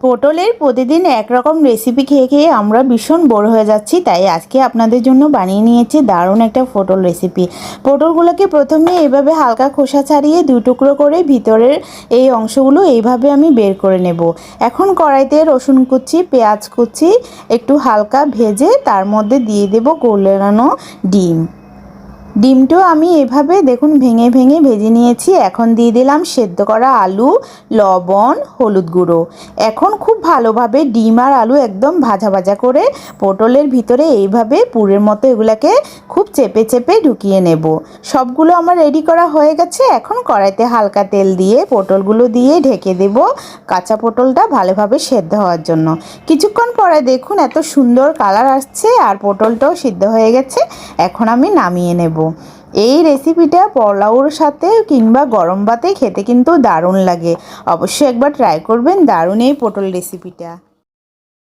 পটলের প্রতিদিন একরকম রেসিপি খেয়ে খেয়ে আমরা ভীষণ বোর হয়ে যাচ্ছি, তাই আজকে আপনাদের জন্য বানিয়ে নিয়েছি দারুণ একটা পটল রেসিপি। পটলগুলোকে প্রথমে এভাবে হালকা খোসা ছাড়িয়ে দুই টুকরো করে ভিতরের এই অংশগুলো এইভাবে আমি বের করে নেব। এখন কড়াইতে রসুন কুচি, পেঁয়াজ কুচি একটু হালকা ভেজে তার মধ্যে দিয়ে দেব গোলানো ডিম। ডিমটাও আমি এভাবে দেখুন ভেঙে ভেঙে ভেজে নিয়েছি। এখন দিয়ে দিলাম সেদ্ধ করা আলু, লবণ, হলুদ গুঁড়ো। এখন খুব ভালোভাবে ডিম আর আলু একদম ভাজা ভাজা করে পটলের ভিতরে এইভাবে পুরের মতো এগুলাকে খুব চেপে চেপে ঢুকিয়ে নেব। সবগুলো আমার রেডি করা হয়ে গেছে। এখন কড়াইতে হালকা তেল দিয়ে পটলগুলো দিয়ে ঢেকে দেব কাঁচা পটলটা ভালোভাবে সেদ্ধ হওয়ার জন্য। কিছুক্ষণ পরে দেখুন এত সুন্দর কালার আসছে আর পটলটাও সিদ্ধ হয়ে গেছে। এখন আমি নামিয়ে নেব। এই রেসিপিটা পোলাওর সাথে কিংবা গরম ভাতে খেতে কিন্তু দারুণ লাগে। অবশ্যই একবার ট্রাই করবেন দারুণ এই পটল রেসিপিটা।